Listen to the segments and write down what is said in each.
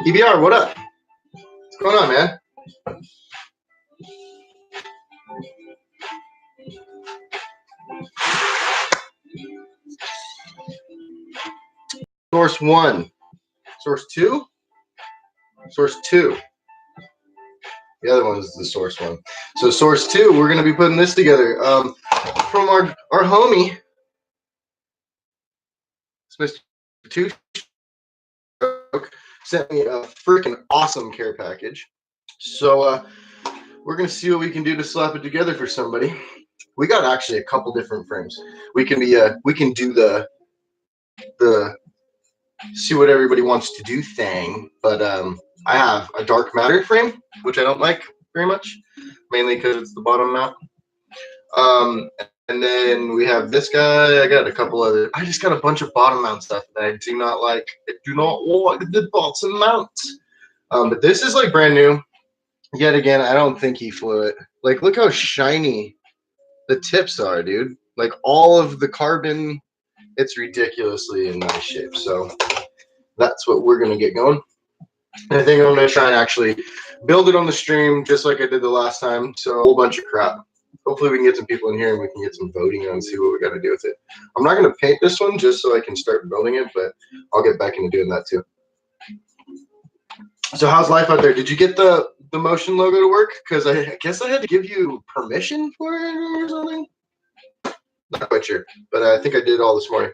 EBR, what up? What's going on, man? Source 1. Source 2? Source 2. The other one is the source 1. So source 2, we're going to be putting this together. From our homie, Mr. Two sent me a freaking awesome care package. So we're going to see what we can do to slap it together for somebody. We got actually a couple different frames. We can do the see what everybody wants to do thing, but I have a dark matter frame, which I don't like very much, mainly because it's the bottom mount. And then we have this guy. I got a couple other. I just got a bunch of bottom mount stuff that I do not like. I do not like the bottom mount. But this is like brand new. Yet again, I don't think he flew it. Like, look how shiny the tips are, dude. Like all of the carbon, it's ridiculously in nice shape. So that's what we're gonna get going. And I think I'm gonna try and actually build it on the stream just like I did the last time. So a whole bunch of crap. Hopefully we can get some people in here and we can get some voting on and see what we got to do with it. I'm not gonna paint this one just so I can start building it, but I'll get back into doing that too. So how's life out there? Did you get the motion logo to work? Because I guess I had to give you permission for it or something. Not quite sure, but I think I did all this morning.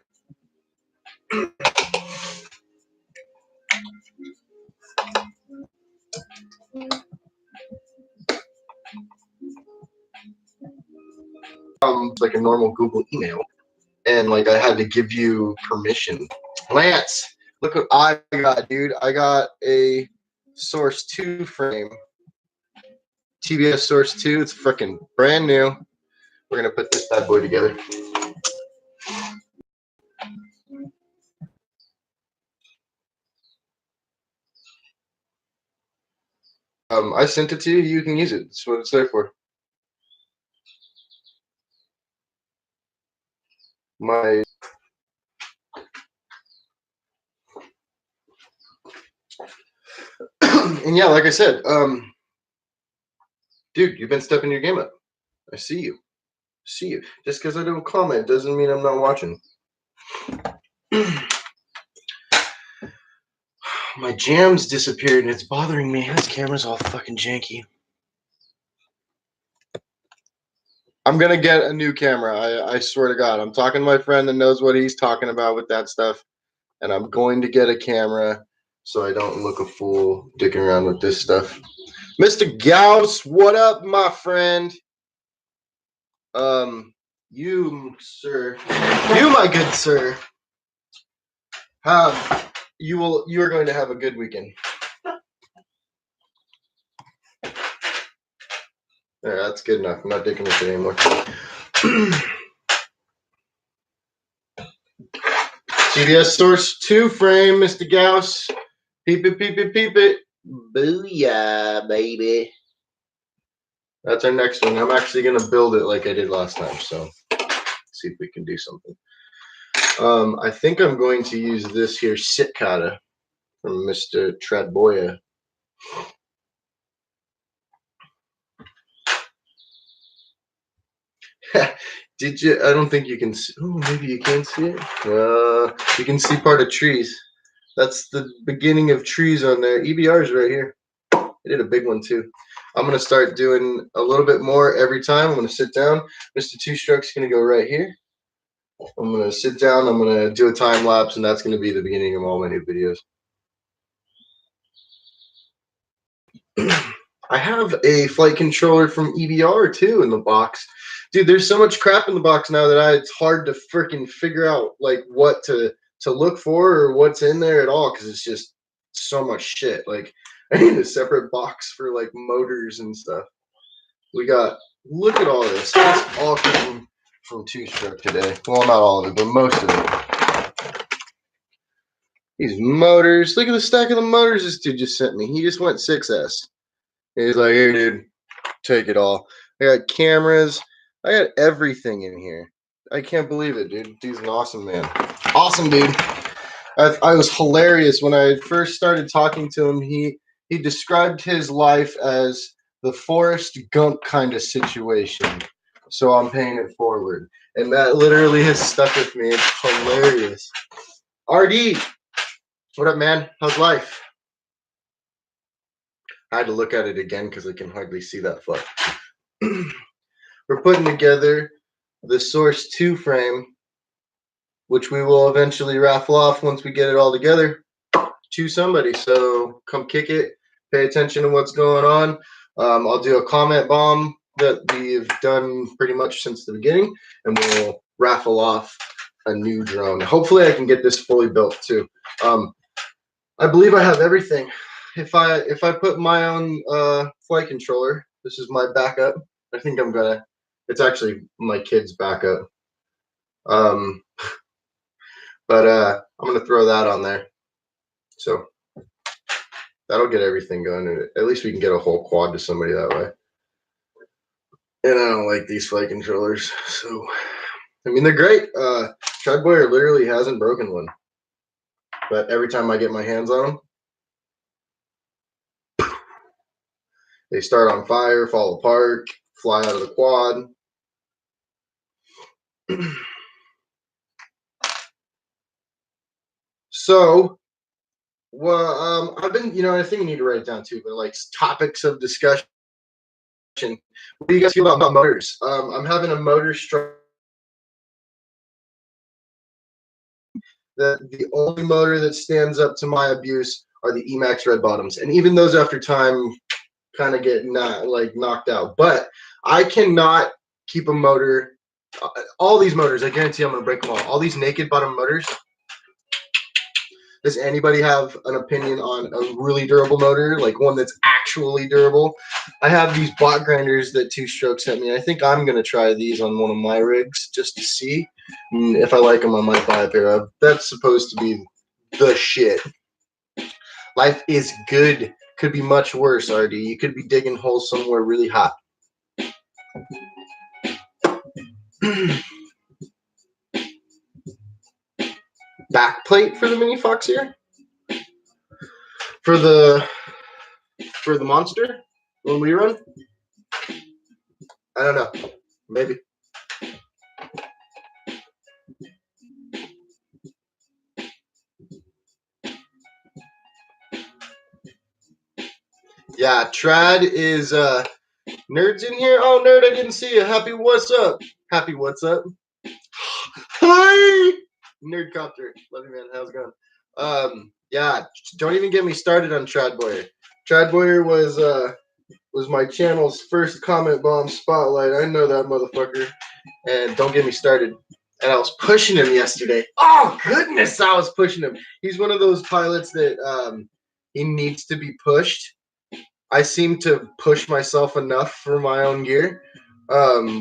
Like a normal Google email, and like I had to give you permission. Lance, look what I got, dude. I got a Source 2 frame. TBS Source 2. It's freaking brand new. We're gonna put this bad boy together. I sent it to you. You can use it. That's what it's there for. My and yeah, like I said, dude, you've been stepping your game up. I see you. See you. Just because I don't comment doesn't mean I'm not watching. My jam's disappeared and it's bothering me. This camera's all fucking janky. I'm gonna get a new camera. I swear to God. I'm talking to my friend that knows what he's talking about with that stuff. And I'm going to get a camera so I don't look a fool dicking around with this stuff. Mr. Gauss, what up, my friend? You, sir. You, my good sir. You are going to have a good weekend. There, that's good enough. I'm not digging this anymore. CBS Source 2 frame, Mr. Gauss. Peep it, peep it, peep it. Booyah, baby. That's our next one. I'm actually going to build it like I did last time, so see if we can do something. I think I'm going to use this here Sitkata from Mr. Tradboya. Did you? I don't think you can see. Oh, maybe you can see it. You can see part of trees. That's the beginning of trees on there. EBR's right here. I did a big one too. I'm going to start doing a little bit more every time. I'm going to sit down. Mr. Two Stroke's going to go right here. I'm going to sit down. I'm going to do a time lapse, and that's going to be the beginning of all my new videos. I have a flight controller from EBR too in the box. Dude, there's so much crap in the box now that it's hard to freaking figure out like what to look for or what's in there at all, because it's just so much shit. Like, I need a separate box for like motors and stuff. Look at all this. It's all from Two Stroke today. Well, not all of it, but most of it. These motors. Look at the stack of the motors this dude just sent me. He just went 6S. He's like, here, dude, take it all. I got cameras. I got everything in here. I can't believe it, dude. Dude's an awesome man. Awesome, dude. I was hilarious when I first started talking to him. He described his life as the Forrest Gump kind of situation. So I'm paying it forward. And that literally has stuck with me. It's hilarious. RD, what up, man? How's life? I had to look at it again because I can hardly see that far. We're putting together the Source 2 frame, which we will eventually raffle off once we get it all together to somebody. So come kick it. Pay attention to what's going on. I'll do a comment bomb that we've done pretty much since the beginning, and we'll raffle off a new drone. Hopefully I can get this fully built too. I believe I have everything. If I put my own flight controller, this is my backup. I think I'm gonna. It's actually my kid's backup. But I'm gonna throw that on there. So that'll get everything going. At least we can get a whole quad to somebody that way. And I don't like these flight controllers. So I mean, they're great. Tradboya literally hasn't broken one. But every time I get my hands on them, they start on fire, fall apart, fly out of the quad. So, well, I've been, I think you need to write it down too, but like topics of discussion. What do you guys feel about motors? I'm having a motor strike. The only motor that stands up to my abuse are the Emax red bottoms, and even those after time kind of get knocked out. But I cannot keep a motor. All these motors, I guarantee I'm gonna break them all. All these naked bottom motors. Does anybody have an opinion on a really durable motor, like one that's actually durable? I have these bot grinders that Two Stroke sent me. I think I'm going to try these on one of my rigs just to see. And if I like them, I might buy a pair of. That's supposed to be the shit. Life is good. Could be much worse, RD. You could be digging holes somewhere really hot. Back plate for the Mini Fox here? For the monster when we run? I don't know. Maybe. Yeah, Trad is Nerd's in here. Oh, Nerd, I didn't see you. Happy what's up? Happy what's up? Hi, Nerdcopter. Love you, man. How's it going? Yeah, don't even get me started on Tradboya. Tradboya was my channel's first comment bomb spotlight. I know that motherfucker. And don't get me started. and I was pushing him yesterday. Oh goodness, I was pushing him. He's one of those pilots that he needs to be pushed. I seem to push myself enough for my own gear,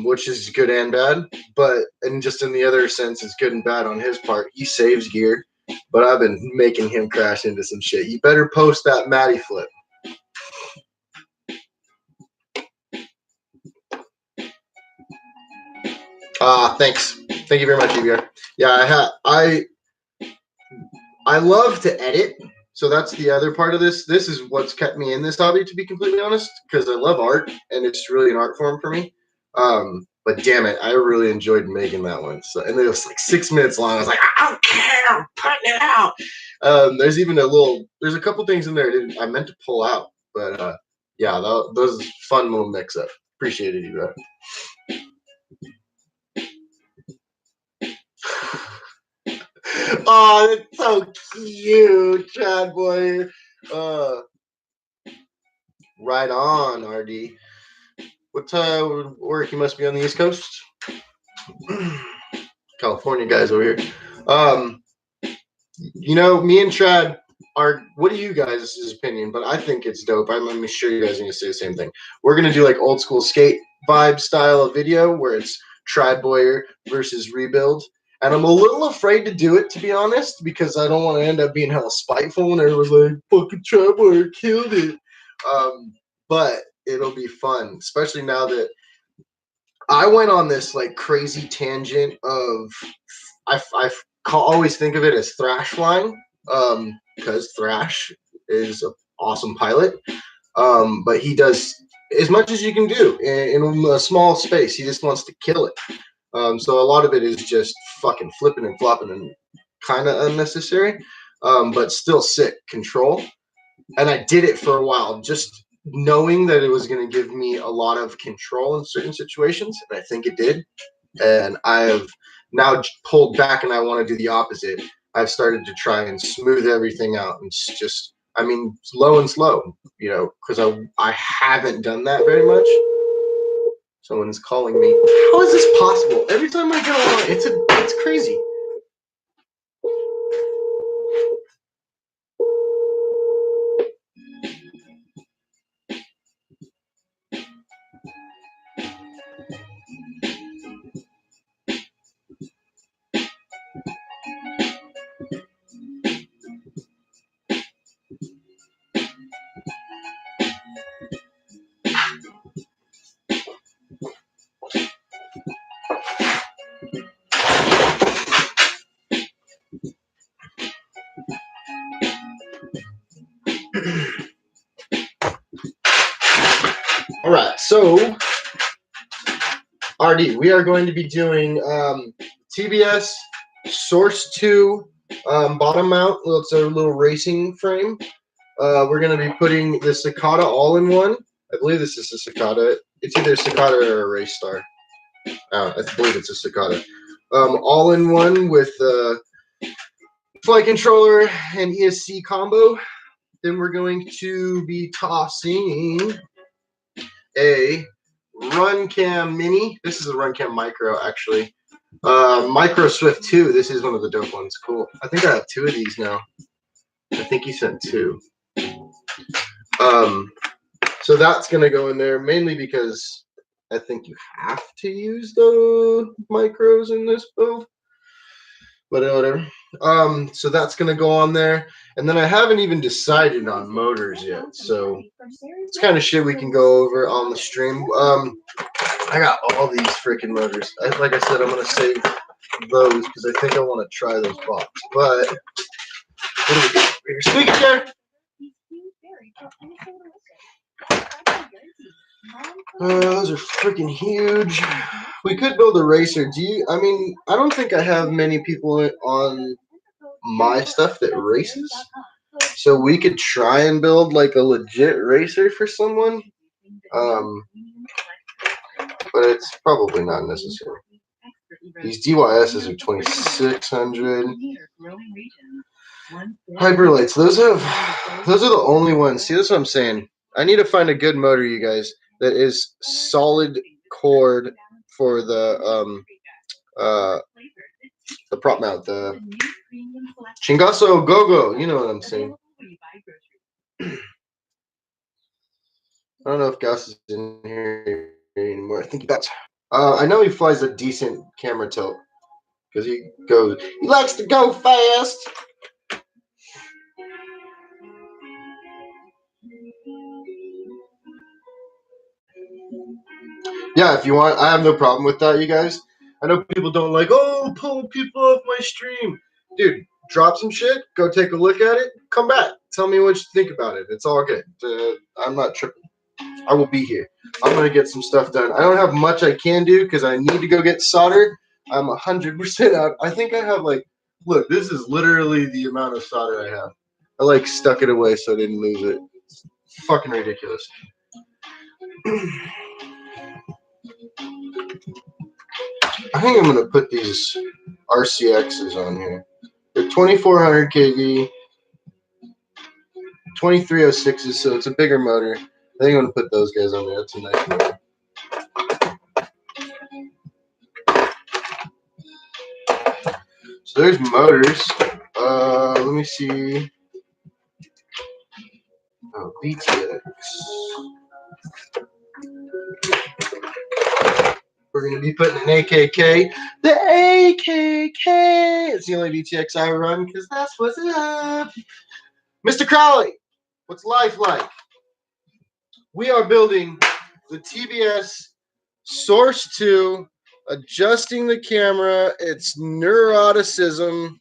which is good and bad. But and just in the other sense, it's good and bad on his part. He saves gear, but I've been making him crash into some shit. You better post that Matty flip. Thanks. Thank you very much, EBR. Yeah, I love to edit, so that's the other part of this. This is what's kept me in this hobby, to be completely honest, because I love art and it's really an art form for me. But damn it, I really enjoyed making that one. So, and it was like 6 minutes long. I was like, I don't care, I'm putting it out. There's a couple things in there I meant to pull out, but yeah, those fun little mix up. Appreciated you, bro. Oh, that's so cute, Chad boy. Right on, RD. What work? You must be on the East Coast. California guys over here. Me and Chad are. What are you guys' opinion? But I think it's dope. I'm sure you guys are gonna say the same thing. We're gonna do like old school skate vibe style of video where it's Tribe Boyer versus Rebuild. And I'm a little afraid to do it, to be honest, because I don't want to end up being hella spiteful and everyone's like, fucking Tribe Boyer killed it. But it'll be fun, especially now that I went on this like crazy tangent of I always think of it as thrash flying, because Thrash is an awesome pilot, but he does as much as you can do in a small space. He just wants to kill it. So a lot of it is just fucking flipping and flopping and kind of unnecessary, but still sick control. And I did it for a while, just knowing that it was going to give me a lot of control in certain situations, and I think it did. And I have now pulled back, and I want to do the opposite. I've started to try and smooth everything out, and just, slow and slow, because I haven't done that very much. Someone's calling me. How is this possible? Every time I get online, it's crazy. All right, so RD, we are going to be doing TBS Source 2 bottom mount. Well, it's a little racing frame. We're going to be putting the Cicada all-in-one. I believe this is a Cicada. It's either a Cicada or a Race Star. I believe it's a Cicada. All-in-one with flight controller and ESC combo. Then we're going to be tossing a Runcam Mini. This is a Runcam Micro, actually. Micro Swift 2. This is one of the dope ones. Cool. I think I have 2 of these now. I think he sent 2. So that's going to go in there, mainly because I think you have to use the micros in this build. But whatever. So that's going to go on there. And then I haven't even decided on motors yet. So it's kind of shit we can go over on the stream. I got all these freaking motors. Like I said, I'm going to save those because I think I want to try those box. But what do we got here? Squeaky chair. Those are freaking huge. We could build a racer. I don't think I have many people on my stuff that races. So we could try and build like a legit racer for someone. But it's probably not necessary. These DYSs are 2600. Hyperlights. Those are the only ones. See, that's what I'm saying. I need to find a good motor, you guys, that is solid cord for the The prop mount, the Chingaso Go-Go. You know what I'm saying. I don't know if Gus is in here anymore. I think he does. I know he flies a decent camera tilt because he likes to go fast. Yeah, if you want, I have no problem with that, you guys. I know people don't like, oh, pull people off my stream. Dude, drop some shit, go take a look at it, come back. Tell me what you think about it. It's all good. I'm not tripping. I will be here. I'm going to get some stuff done. I don't have much I can do because I need to go get solder. I'm 100% out. I think I have, like, look, this is literally the amount of solder I have. I, like, stuck it away so I didn't lose it. It's fucking ridiculous. I think I'm going to put these RCXs on here. They're 2400 kV, 2306s, so it's a bigger motor. I think I'm going to put those guys on there. That's a nice motor. So there's motors. Let me see. Oh, VTX. We're going to be putting an AKK. The AKK! It's the only VTX I run because that's what's up. Mr. Crowley, what's life like? We are building the TBS Source 2, adjusting the camera. It's neuroticism.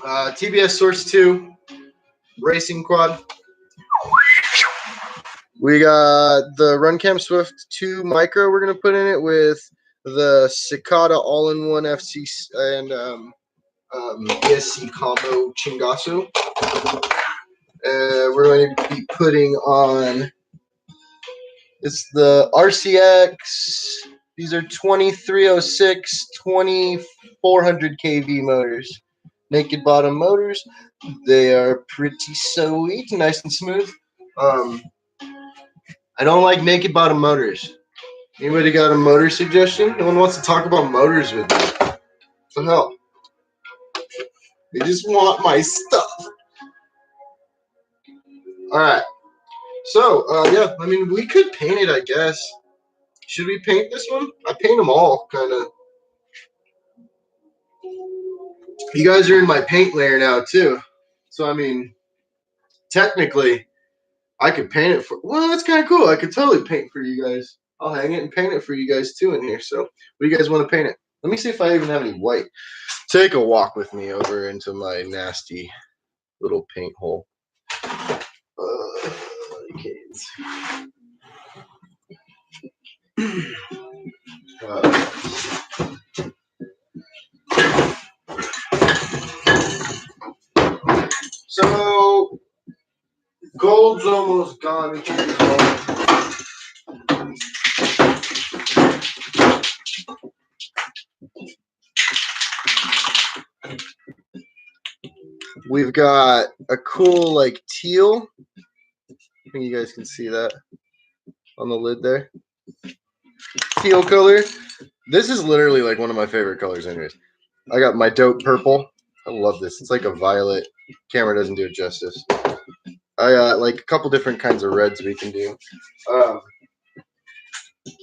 TBS Source 2, racing quad. We got the Runcam Swift 2 Micro we're going to put in it with the Cicada all-in-one FC and ESC combo Chingaso. We're going to be putting on, it's the RCX. These are 2306, 2400 kV motors. Naked bottom motors. They are pretty sweet, nice and smooth. I don't like naked bottom motors. Anybody got a motor suggestion? No one wants to talk about motors with me. What the hell? They just want my stuff. All right. So, yeah, I mean, we could paint it, I guess. Should we paint this one? I paint them all, kind of. You guys are in my paint layer now, too. So, I mean, technically, I could paint it for... Well, that's kind of cool. I could totally paint for you guys. I'll hang it and paint it for you guys, too, in here. So, what do you guys want to paint it? Let me see if I even have any white. Take a walk with me over into my nasty little paint hole. So, gold's almost gone. We've got a cool, like, teal. I think you guys can see that on the lid there. Teal color. This is literally, like, one of my favorite colors anyways. I got my dope purple. I love this. It's like a violet. Camera doesn't do it justice. I got, like, a couple different kinds of reds we can do. Yeah,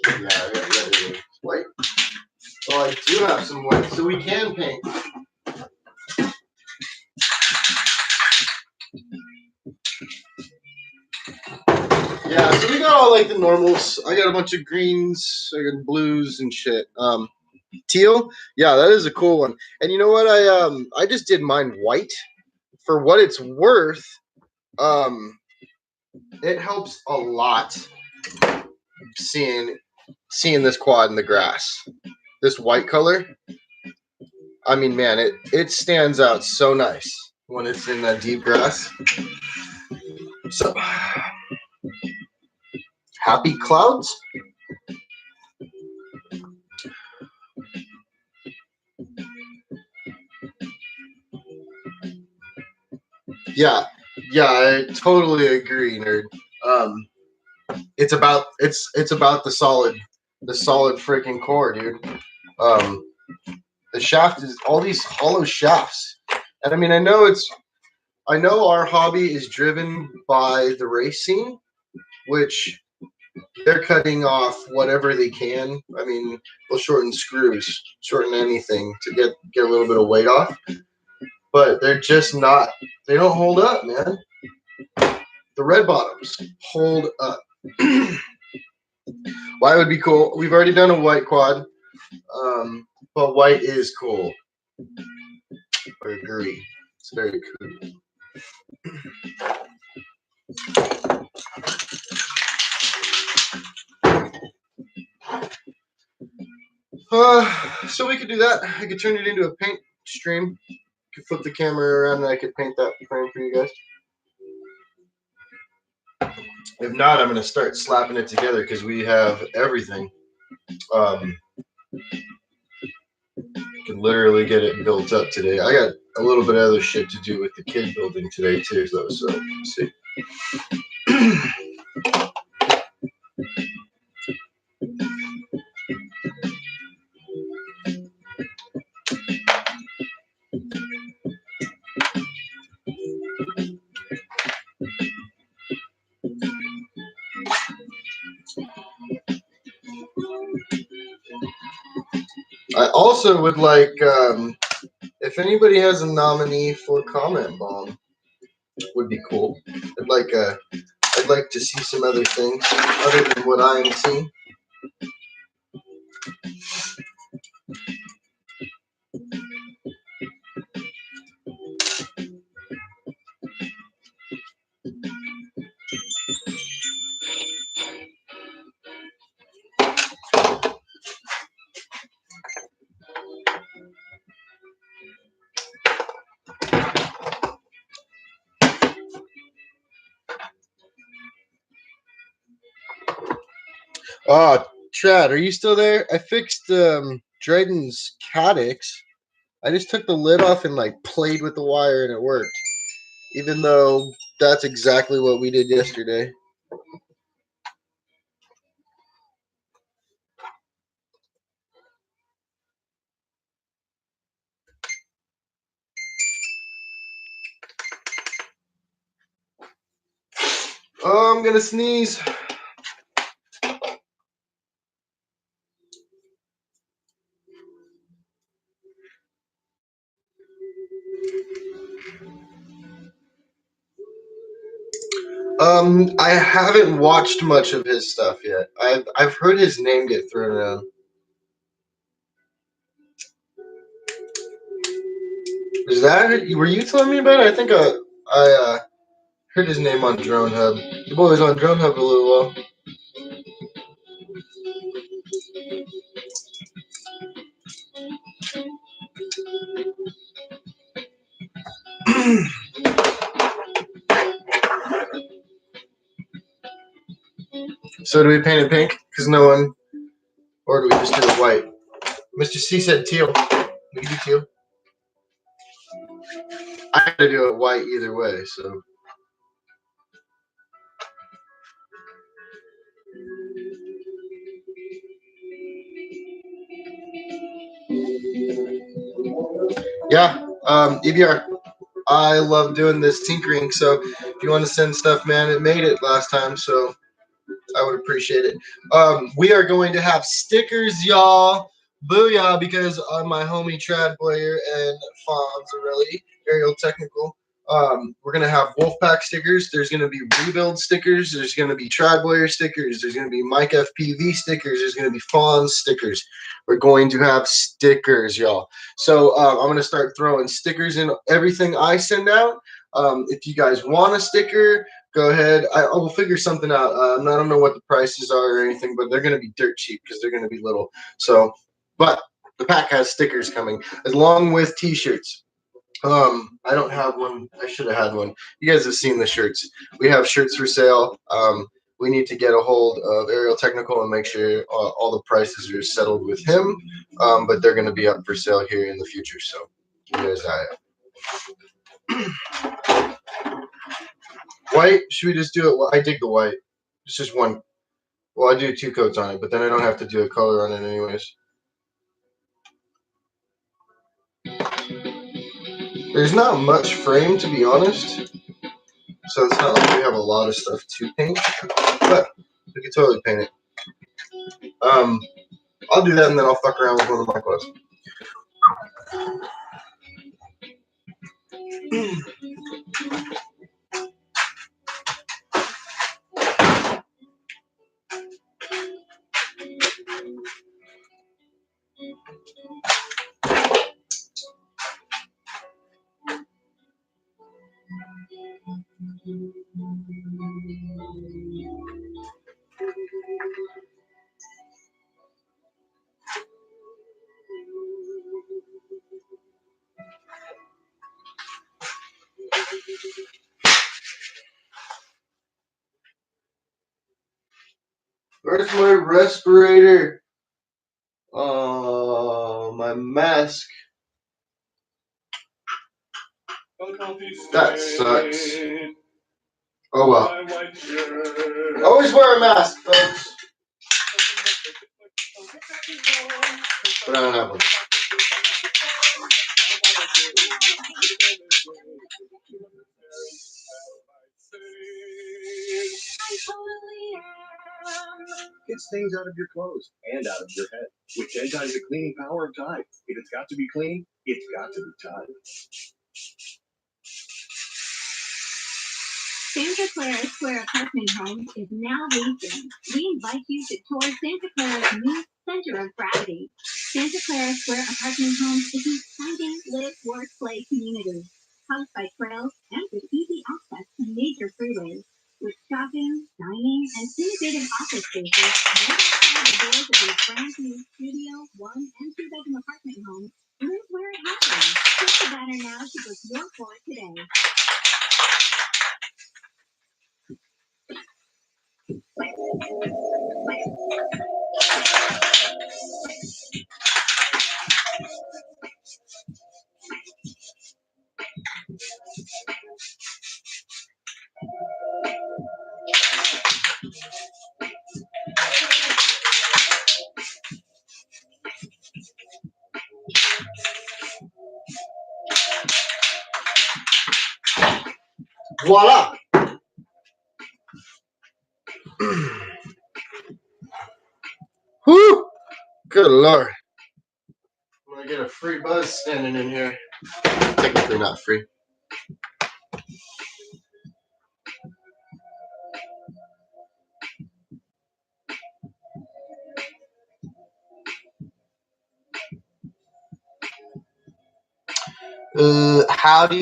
I got white. Well, I do have some white, so we can paint. Yeah, so we got all, like, the normals. I got a bunch of greens, I got blues and shit. Teal, yeah, that is a cool one. And you know what? I just did mine white. For what it's worth, it helps a lot seeing this quad in the grass. This white color, I mean, man, it stands out so nice when it's in that deep grass. So, happy clouds. Yeah, I totally agree, nerd. It's about the solid freaking core, dude. The shaft is all these hollow shafts, and I mean, I know our hobby is driven by the race scene, which they're cutting off whatever they can. I mean, they'll shorten screws, shorten anything to get a little bit of weight off, but they're just not. They don't hold up, man. The red bottoms hold up. White would be cool. We've already done a white quad, but white is cool. I agree. It's very cool. So we could do that. I could turn it into a paint stream. Could flip the camera around and I could paint that frame for you guys. If not, I'm going to start slapping it together because we have everything. Can literally get it built up today. I got a little bit of other shit to do with the kid building today too, though. So let's see. I also would like, if anybody has a nominee for Comment Bomb, would be cool. I'd like to see some other things other than what I am seeing. Oh, Trad, are you still there? I fixed Dryden's Caddx. I just took the lid off and like played with the wire and it worked. Even though that's exactly what we did yesterday. Oh, I'm gonna sneeze. I haven't watched much of his stuff yet. I've heard his name get thrown around. Is that were you telling me about it? I think I heard his name on Drone Hub. The boy was on Drone Hub a little while. So do we paint it pink? Because no one, or do we just do it white? Mr. C said teal. We can do teal. I gotta do it white either way, so. Yeah, EBR. I love doing this tinkering, so if you want to send stuff, man, it made it last time, so I would appreciate it. We are going to have stickers, y'all. Booyah, because my homie Trad Boyer and Fonzarelli, Aerial Technical, we're going to have Wolfpack stickers. There's going to be Rebuild stickers. There's going to be Trad Boyer stickers. There's going to be Mike FPV stickers. There's going to be Fonz stickers. We're going to have stickers, y'all. So I'm going to start throwing stickers in everything I send out. If you guys want a sticker, go ahead. I will figure something out. I don't know what the prices are or anything, but they're going to be dirt cheap because they're going to be little. So, but the pack has stickers coming along with T-shirts. I don't have one. I should have had one. You guys have seen the shirts. We have shirts for sale. We need to get a hold of Aerial Technical and make sure all the prices are settled with him. But they're going to be up for sale here in the future. So, you guys white? Should we just do it? I dig the white. It's just one. Well, I do 2 coats on it, but then I don't have to do a color on it anyways. There's not much frame, to be honest, so it's not like we have a lot of stuff to paint, but we can totally paint it. I'll do that and then I'll fuck around with one of my quads. Where's my respirator? My mask. That sucks. Oh well. Always wear a mask, folks. But I don't have one. Gets things out of your clothes and out of your head, which Tide is the cleaning power of Tide. If it's got to be clean, it's got to be Tide. Santa Clara Square Apartment Homes is now leasing. We invite you to tour Santa Clara's new center of gravity. Santa Clara Square Apartment Homes is an exciting live, work, play community. Housed by trails and with easy access to major freeways. With shopping, dining, and innovative office spaces, right outside the doors of these brand new studio, 1- and 2-bedroom apartment homes, live where it happens. Click the banner now to book your floor today. Voila! Whew! Good lord. I'm gonna get a free buzz standing in here. Technically not free. How do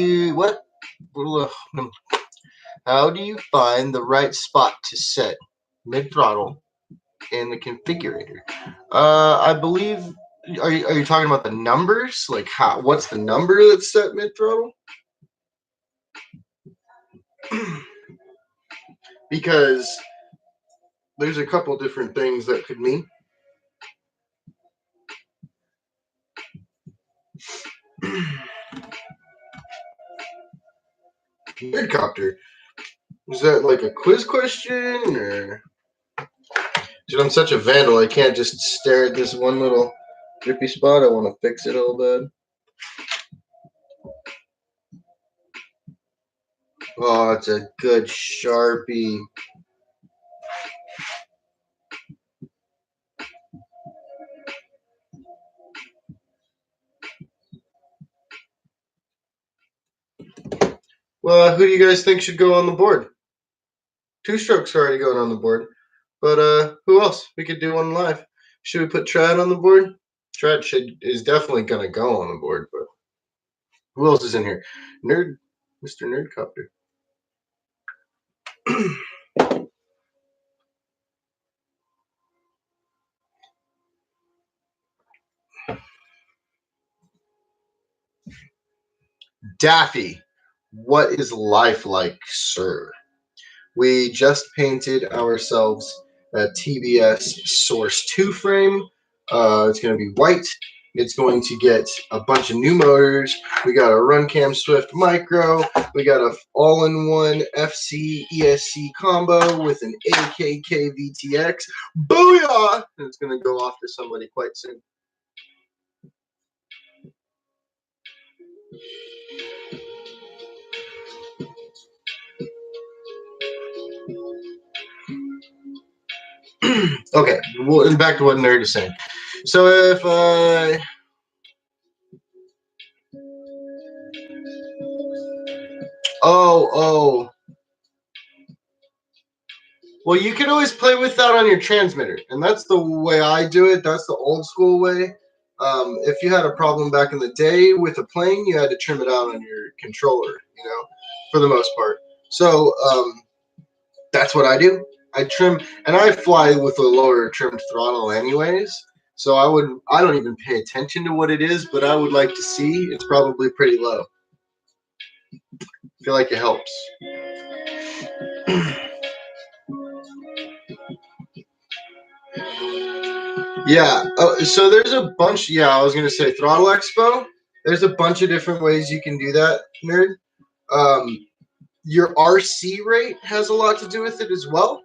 you find the right spot to set mid-throttle in the configurator? I believe, are you talking about the numbers? Like what's the number that's set mid-throttle? Because there's a couple different things that could mean. Helicopter. Is that like a quiz question, or? Dude, I'm such a vandal. I can't just stare at this one little drippy spot. I want to fix it all bad. Oh, it's a good Sharpie. Well, who do you guys think should go on the board? 2 strokes are already going on the board. But who else? We could do one live. Should we put Trad on the board? Trad is definitely gonna go on the board, but who else is in here? Mr. Nerdcopter. Daffy, what is life like, sir? We just painted ourselves a TBS Source 2 frame. It's going to be white. It's going to get a bunch of new motors. We got a Runcam Swift Micro. We got a all-in-one FC ESC combo with an AKK VTX. Booyah! And it's going to go off to somebody quite soon. Okay, well, and back to what Nerd is saying. So if oh, well, you can always play with that on your transmitter, and that's the way I do it. That's the old school way. If you had a problem back in the day with a plane, you had to trim it out on your controller, you know, for the most part. So that's what I do. I trim, and I fly with a lower trimmed throttle, anyways. So I don't even pay attention to what it is, but I would like to see. It's probably pretty low. I feel like it helps. Yeah. So there's a bunch. Yeah, I was gonna say Throttle Expo. There's a bunch of different ways you can do that, nerd. Um, your RC rate has a lot to do with it as well.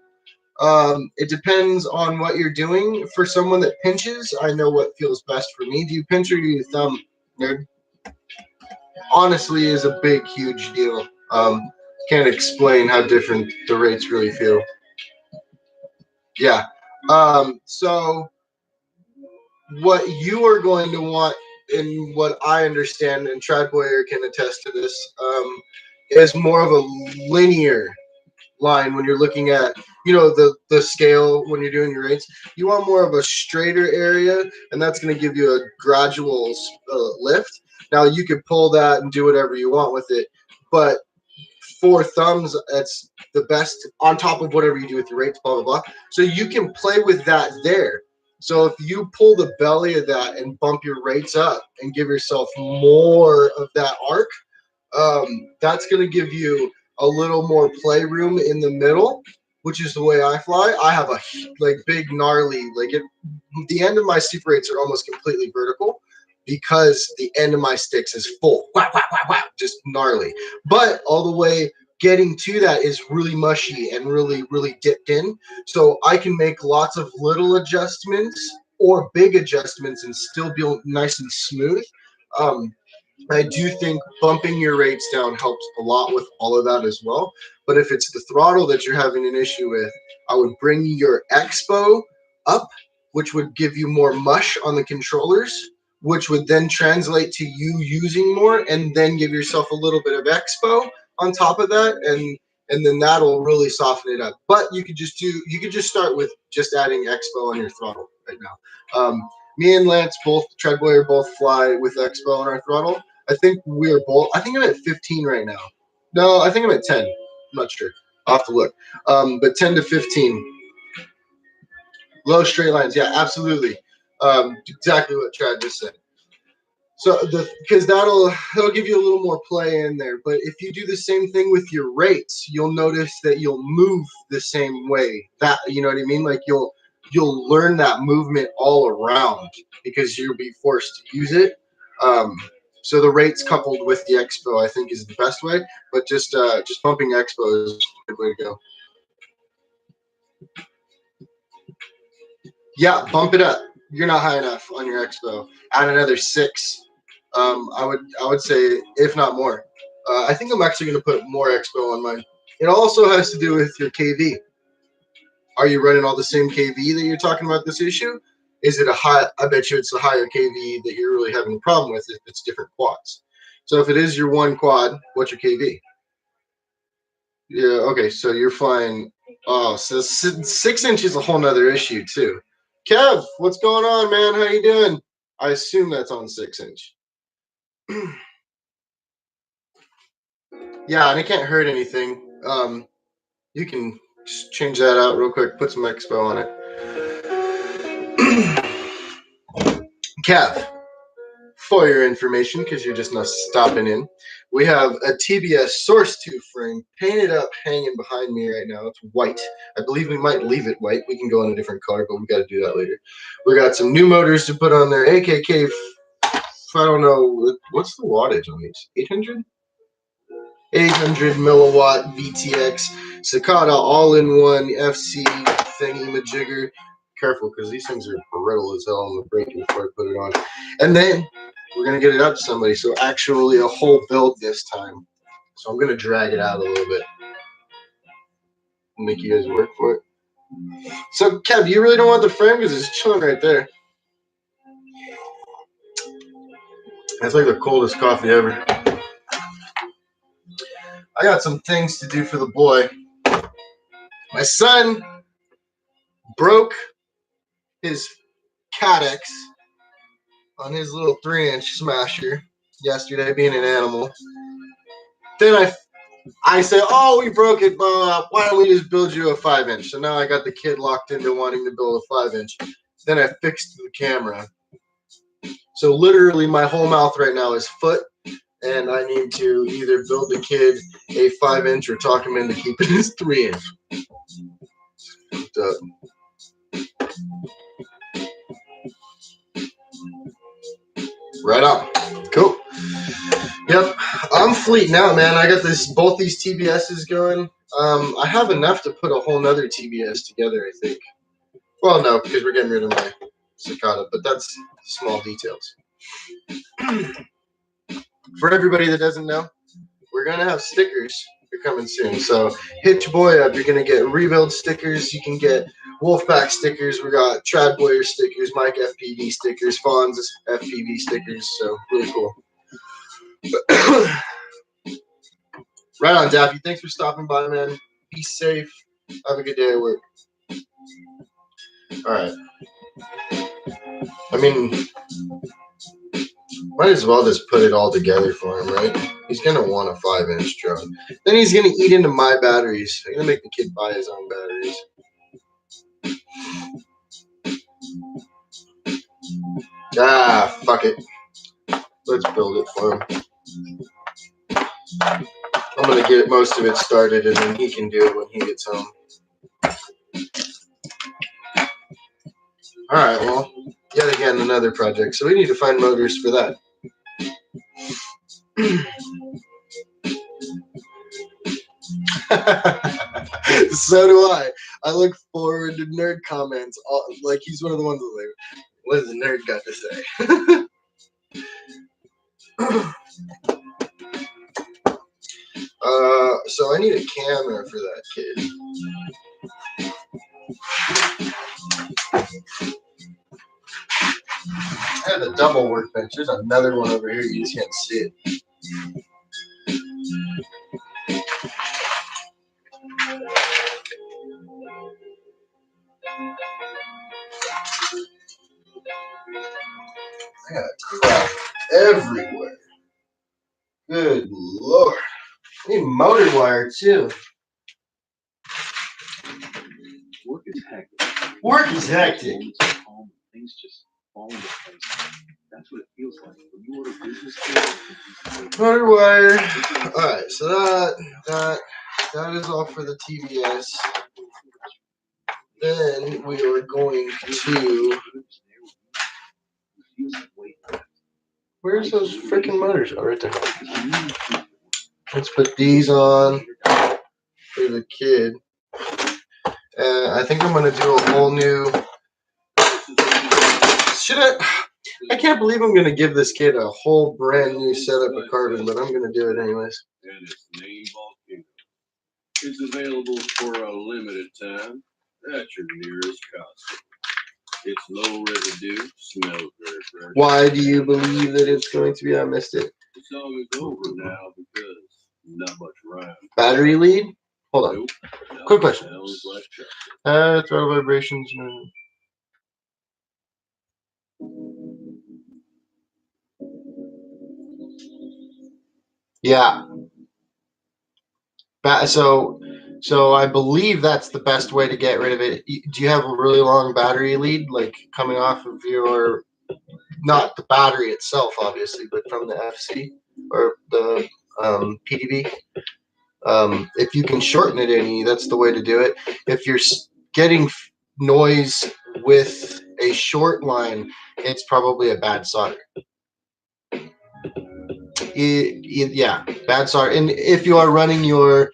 It depends on what you're doing. For someone that pinches, I know what feels best for me. Do you pinch or do you thumb, nerd? Honestly, is a big, huge deal. Can't explain how different the rates really feel. Yeah. So what you are going to want, and what I understand, and Trad Boyer can attest to this, is more of a linear line when you're looking at, you know, the scale when you're doing your rates. You want more of a straighter area, and that's going to give you a gradual lift. Now you could pull that and do whatever you want with it, but for thumbs, it's the best on top of whatever you do with your rates, blah blah blah. So you can play with that there. So if you pull the belly of that and bump your rates up and give yourself more of that arc, that's going to give you a little more playroom in the middle, which is the way I fly. I have a like big gnarly, like it. The end of my super rates are almost completely vertical because the end of my sticks is full, wow, wow, wow, wow, just gnarly. But all the way getting to that is really mushy and really, really dipped in. So I can make lots of little adjustments or big adjustments and still be nice and smooth. Um, I do think bumping your rates down helps a lot with all of that as well. But if it's the throttle that you're having an issue with, I would bring your expo up, which would give you more mush on the controllers, which would then translate to you using more, and then give yourself a little bit of expo on top of that, and then that'll really soften it up. But you could just start with just adding expo on your throttle right now. Me and Lance both, Treadway, both fly with expo on our throttle. I think we're both. I think I'm at 15 right now. No, I think I'm at 10. I'm not sure. I'll have to look. But 10 to 15. Low straight lines. Yeah, absolutely. Exactly what Chad just said. So because that'll give you a little more play in there. But if you do the same thing with your rates, you'll notice that you'll move the same way. That, you know what I mean? Like you'll learn that movement all around because you'll be forced to use it. So the rates coupled with the expo, I think, is the best way. But just bumping expo is a good way to go. Yeah, bump it up. You're not high enough on your expo. Add another 6. I would say, if not more. I think I'm actually going to put more expo on mine. It also has to do with your KV. Are you running all the same KV that you're talking about this issue? Is it a high? I bet you it's a higher KV that you're really having a problem with if it's different quads. So if it is your one quad, what's your KV? Yeah, okay, so you're flying. Oh, so 6 inch is a whole nother issue too. Kev, what's going on, man? How you doing? I assume that's on 6 inch. Yeah, and it can't hurt anything. You can just change that out real quick. Put some expo on it. Kev, for your information, because you're just not stopping in, we have a TBS Source 2 frame painted up, hanging behind me right now. It's white. I believe we might leave it white. We can go in a different color, but we got to do that later. We got some new motors to put on there. AKK, I don't know, what's the wattage on these? 800? 800 milliwatt VTX Cicada all-in-one FC thingy majigger. Careful, because these things are brittle as hell. I'm gonna break it before I put it on. And then we're gonna get it out to somebody. So actually a whole build this time. So I'm gonna drag it out a little bit. Make you guys work for it. So Kev, you really don't want the frame because it's chilling right there. That's like the coldest coffee ever. I got some things to do for the boy. My son broke his cadex on his little 3-inch smasher yesterday, being an animal. Then I said, oh, we broke it, why don't we just build you a 5-inch? So now I got the kid locked into wanting to build a 5-inch. Then I fixed the camera. So literally my whole mouth right now is foot, and I need to either build the kid a 5-inch or talk him into keeping his 3-inch. Right on. Cool. Yep. I'm fleeting out, man. I got both these TBSs going. I have enough to put a whole nother TBS together, I think. Well, no, because we're getting rid of my Cicada, but that's small details. For everybody that doesn't know, we're going to have stickers. They're coming soon. So hit your boy up. You're going to get Rebuild stickers. You can get Wolfpack stickers. We got Trad Boyer stickers, Mike FPV stickers, Fonz FPV stickers. So really cool. Right on, Daffy. Thanks for stopping by, man. Be safe. Have a good day at work. All right. I mean, might as well just put it all together for him, right? He's going to want a 5-inch drone. Then he's going to eat into my batteries. I'm going to make the kid buy his own batteries. Ah, fuck it. Let's build it for him. I'm going to get most of it started, and then he can do it when he gets home. All right, well, yet again, another project. So we need to find motors for that. So do I. I look forward to nerd comments. Like, he's one of the ones that like, what does the nerd got to say? So I need a camera for that kid. I have a double workbench. There's another one over here. You just can't see it. I got crap everywhere. Good lord. I need motor wire too. Work is hectic. Work is hectic. Things just fall into place. That's what it feels like when you order business cards. Motor wire. Alright, so that is all for the TBS. Then we are going to. Where's those freaking motors? Oh, right there. Let's put these on for the kid. And I think I'm going to do a whole new. I can't believe I'm going to give this kid a whole brand new setup of carbon, but I'm going to do it anyways. And its name Volcano. It's available for a limited time at your nearest Costco. It's low residue, smells very fresh. Why do you believe that it's going to be? I missed it. The song is over now because not much rhyme. Battery lead? Hold on. Nope. Quick question. Sounds like chocolate. Throttle vibrations. Yeah. So I believe that's the best way to get rid of it. Do you have a really long battery lead, like coming off of your, not the battery itself, obviously, but from the FC or the PDB? If you can shorten it any, that's the way to do it. If you're getting noise with a short line, it's probably a bad solder. Yeah, bad solder. And if you are running your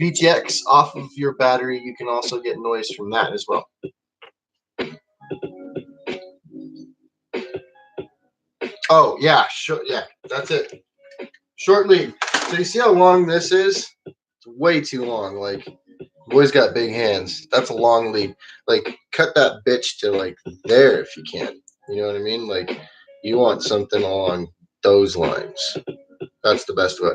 VTX off of your battery, you can also get noise from that as well. Oh yeah, sure, yeah, that's it. Short lead. So you see how long this is? It's way too long. Like, boy's got big hands. That's a long lead. Like, cut that bitch to like there if you can. You know what I mean? Like, you want something along those lines. That's the best way.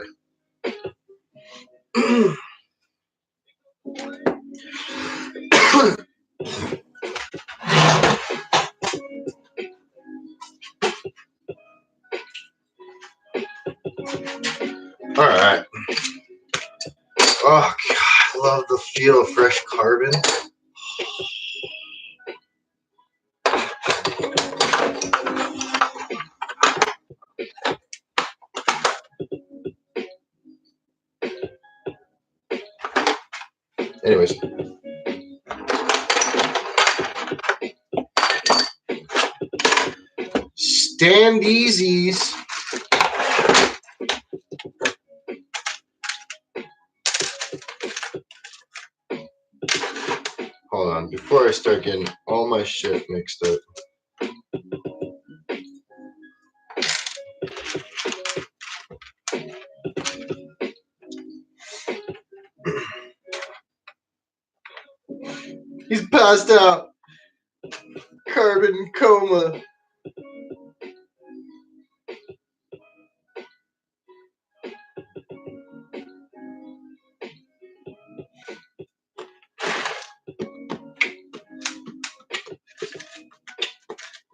All right. Oh God, I love the feel of fresh carbon. Anyways, stand easies. Hold on, before I start getting all my shit mixed up. He's passed out. Carbon coma.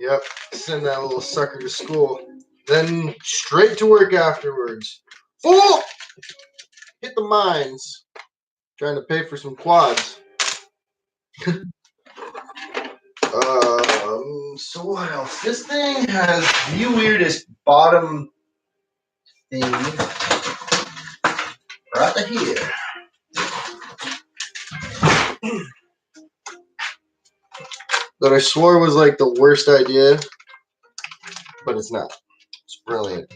Yep, send that little sucker to school. Then straight to work afterwards. Oh! Hit the mines. Trying to pay for some quads. So what else? This thing has the weirdest bottom thing right here. That I swore was like the worst idea, but it's not. It's brilliant.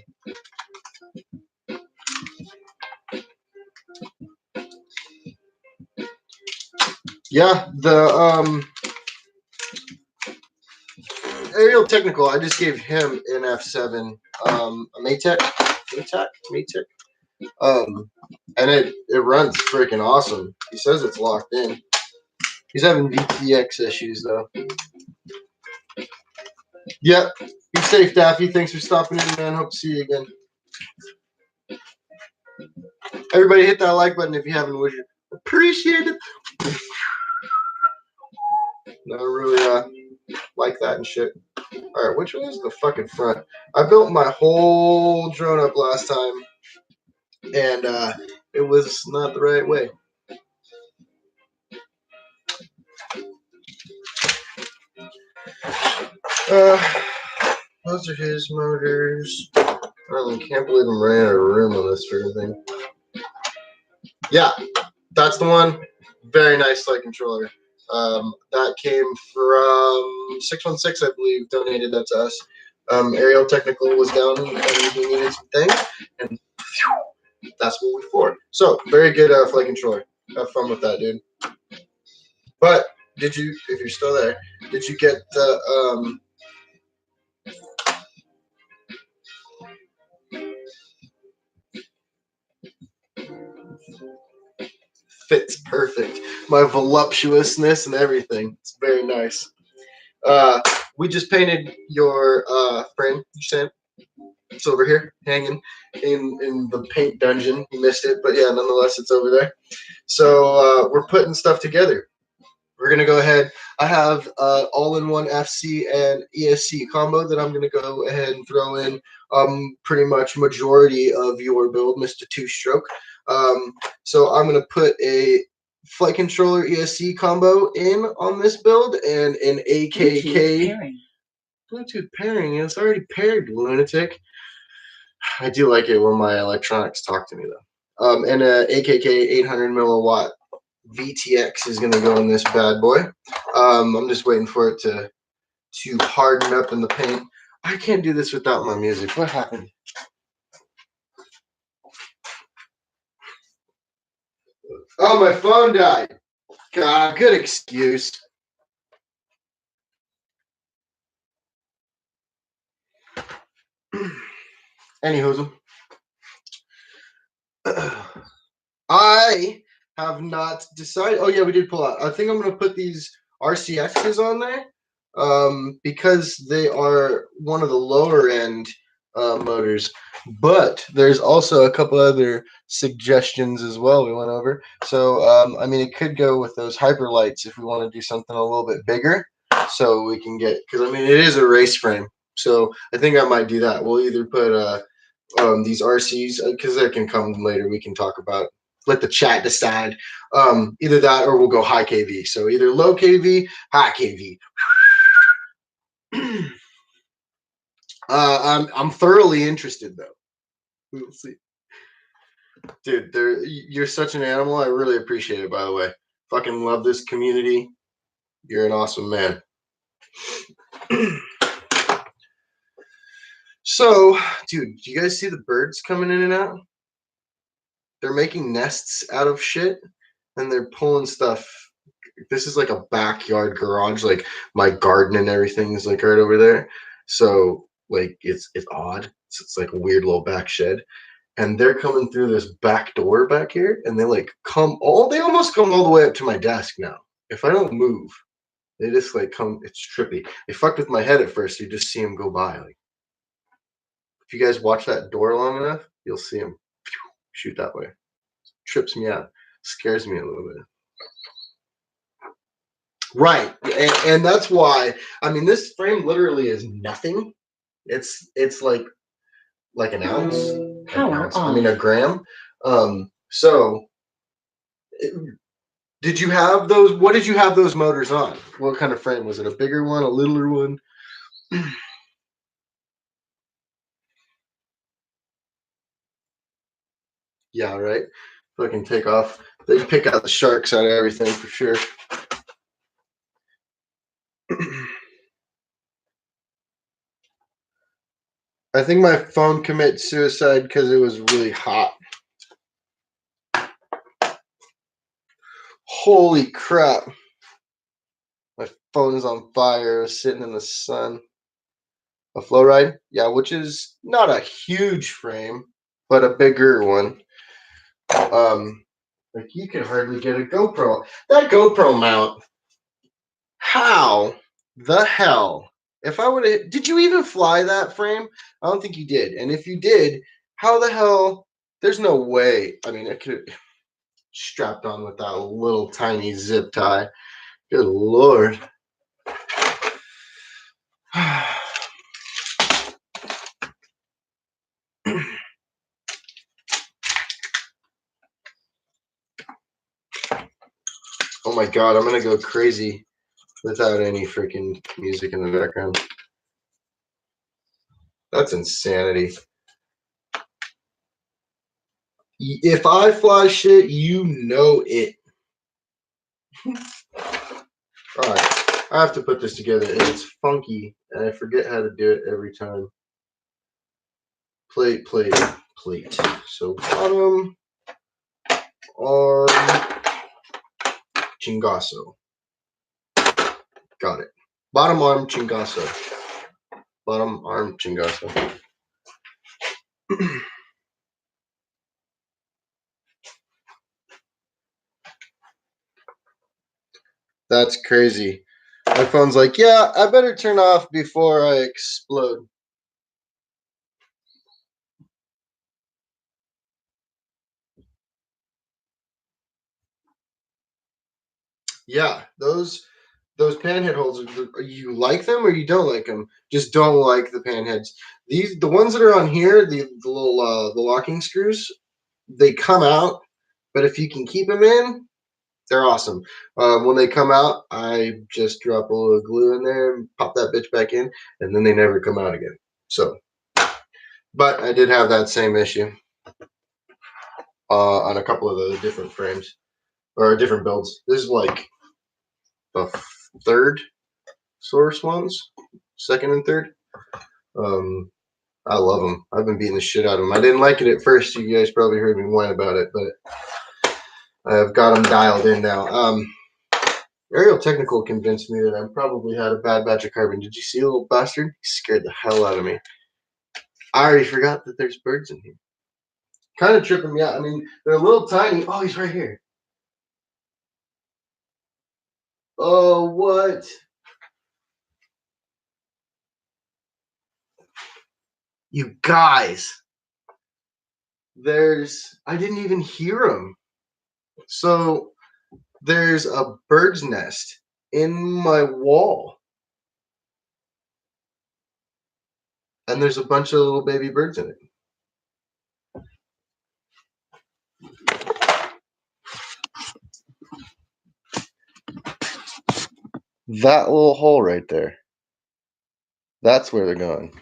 Yeah, the Aerial Technical, I just gave him an F7, a Maytech, and it runs freaking awesome. He says it's locked in. He's having VTX issues though. Yep. Be safe, Daffy. Thanks for stopping in, man. Hope to see you again. Everybody hit that like button if you haven't, would you? Appreciate it. No, I really like that and shit. Alright, which one is the fucking front? I built my whole drone up last time, and it was not the right way. Those are his motors. I can't believe I'm running out of room on this freaking thing. Yeah, that's the one. Very nice flight controller. That came from 616, I believe, donated that to us. Aerial Technical was down and he needed some things, and that's what we for. So, very good flight controller. Have fun with that, dude. But, did you, if you're still there, did you get the, fits perfect. My voluptuousness and everything. It's very nice. We just painted your frame, you said. It's over here, hanging in the paint dungeon. You missed it, but yeah, nonetheless, it's over there. So we're putting stuff together. We're gonna go ahead. I have all-in-one FC and ESC combo that I'm gonna go ahead and throw in pretty much majority of your build, Mr. Two-Stroke. So I'm gonna put a flight controller ESC combo in on this build and an AKK Bluetooth pairing. It's already paired, lunatic. I do like it when my electronics talk to me though. And a AKK 800 milliwatt VTX is gonna go in this bad boy. I'm just waiting for it to harden up in the paint. I can't do this without my music. What happened? Oh, my phone died. God, good excuse. Anywho, I have not decided. Oh yeah, we did pull out. I think I'm gonna put these RCXs on there because they are one of the lower end motors. But there's also a couple other suggestions as well we went over. So I mean, it could go with those hyper lights if we want to do something a little bit bigger, so we can get, because I mean it is a race frame. So I think I might do that. We'll either put these RCs, because that can come later. We can talk about, let the chat decide. Either that or we'll go high KV. So either low KV, high KV. I'm thoroughly interested though. We'll see. Dude, you're such an animal. I really appreciate it, by the way. Fucking love this community. You're an awesome man. So, dude, do you guys see the birds coming in and out? They're making nests out of shit and they're pulling stuff. This is like a backyard garage. Like my garden and everything is like right over there. So like it's odd. It's like a weird little back shed. And they're coming through this back door back here, and they like they almost come all the way up to my desk now. If I don't move, they just like come. It's trippy. They fucked with my head at first. You just see them go by. Like if you guys watch that door long enough, you'll see them shoot that way. Trips me out. Scares me a little bit. Right, and that's why. I mean, this frame literally is nothing. It's like an ounce. I mean, a gram. So, did you have those? What did you have those motors on? What kind of frame was it? A bigger one, a littler one? Yeah, right. Fucking take off. They pick out the sharks out of everything for sure. I think my phone committed suicide because it was really hot. Holy crap. My phone is on fire, sitting in the sun. A flow ride? Yeah, which is not a huge frame, but a bigger one. Like you can hardly get a GoPro. That GoPro mount, how the hell? If I would have, did you even fly that frame? I don't think you did. And if you did, how the hell? There's no way. I mean, it could have strapped on with that little tiny zip tie. Good Lord. Oh my God, I'm gonna go crazy without any freaking music in the background. That's insanity. If I fly shit, you know it. Alright, I have to put this together, and it's funky, and I forget how to do it every time. Plate. So bottom arm chingazo. Got it. Bottom arm chingazo. Bottom arm chingazo. That's crazy. My phone's like, yeah, I better turn off before I explode. Yeah, those panhead holes, you like them or you don't like them? Just don't like the panheads. The ones that are on here, the little the locking screws, they come out, but if you can keep them in, they're awesome. When they come out, I just drop a little glue in there and pop that bitch back in, and then they never come out again. So, but I did have that same issue on a couple of the different frames or different builds. This is like the third source ones, second and third. I love them. I've been beating the shit out of them. I didn't like it at first. You guys probably heard me whine about it, but I've got them dialed in now. Aerial Technical convinced me that I probably had a bad batch of carbon. Did you see, little bastard? He scared the hell out of me. I already forgot that there's birds in here. Kind of tripping me out. I mean, they're a little tiny. Oh, he's right here. Oh, what? You guys. I didn't even hear him. So there's a bird's nest in my wall. And there's a bunch of little baby birds in it. That little hole right there. That's where they're going.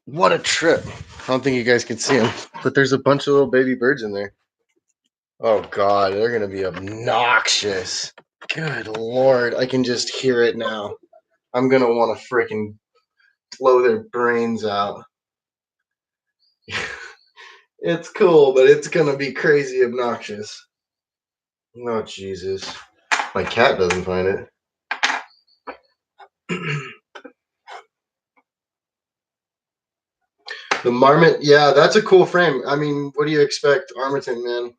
What a trip. I don't think you guys can see them, but there's a bunch of little baby birds in there. Oh, God, they're going to be obnoxious. Good Lord, I can just hear it now. I'm going to want to freaking blow their brains out. It's cool, but it's going to be crazy obnoxious. Oh, Jesus. My cat doesn't find it. The marmot, yeah, that's a cool frame. I mean, what do you expect, Armiton,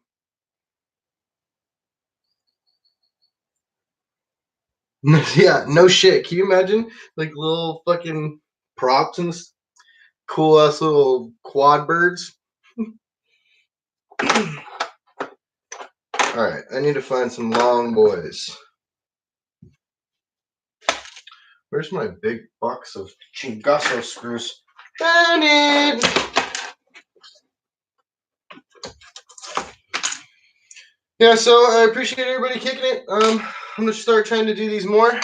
man? Yeah, no shit. Can you imagine, like, little fucking props and cool ass little quad birds? All right, I need to find some long boys. Where's my big box of chingazo screws? Found it! Yeah, so I appreciate everybody kicking it. I'm gonna start trying to do these more.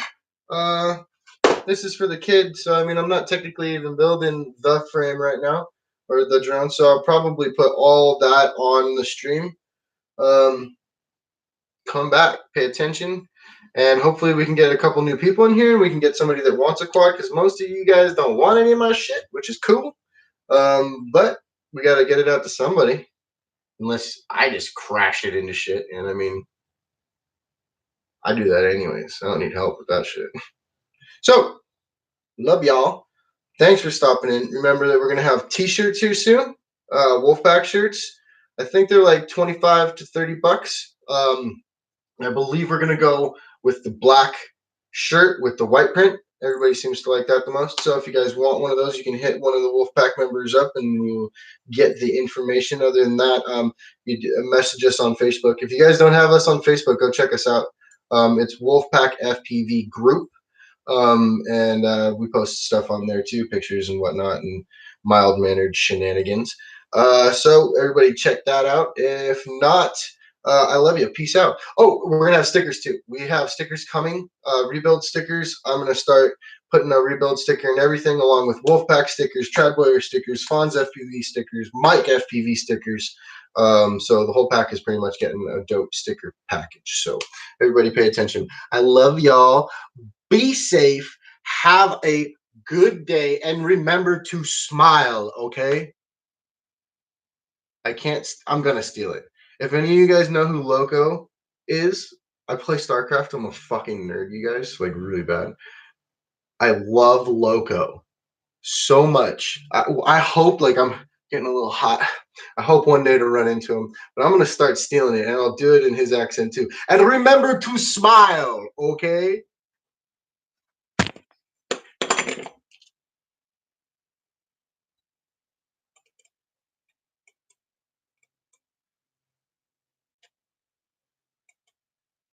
This is for the kids, so I mean, I'm not technically even building the frame right now or the drone, so I'll probably put all that on the stream. Come back, pay attention, and hopefully we can get a couple new people in here. We can get somebody that wants a quad, because most of you guys don't want any of my shit, which is cool. But we got to get it out to somebody, unless I just crash it into shit. And I mean, I do that anyways. I don't need help with that shit. So, love y'all. Thanks for stopping in. Remember that we're going to have t-shirts here soon. Wolfpack shirts. I think they're like 25 to 30 bucks. I believe we're going to go with the black shirt with the white print. Everybody seems to like that the most. So if you guys want one of those, you can hit one of the Wolfpack members up and we'll get the information. Other than that, you message us on Facebook. If you guys don't have us on Facebook, go check us out. It's Wolfpack FPV Group. And we post stuff on there too, pictures and whatnot, and mild-mannered shenanigans. So everybody check that out. If not, I love you. Peace out. Oh, we're gonna have stickers too. We have stickers coming. Rebuild stickers. I'm gonna start putting a rebuild sticker and everything, along with Wolfpack stickers, Trad Boyer stickers, Fonz FPV stickers, Mike FPV stickers. So the whole pack is pretty much getting a dope sticker package. So everybody pay attention. I love y'all. Be safe. Have a good day. And remember to smile, okay? I'm going to steal it. If any of you guys know who Loco is, I play StarCraft. I'm a fucking nerd, you guys. Like, really bad. I love Loco so much. I hope, like, I'm getting a little hot. I hope one day to run into him. But I'm going to start stealing it, and I'll do it in his accent, too. And remember to smile, okay?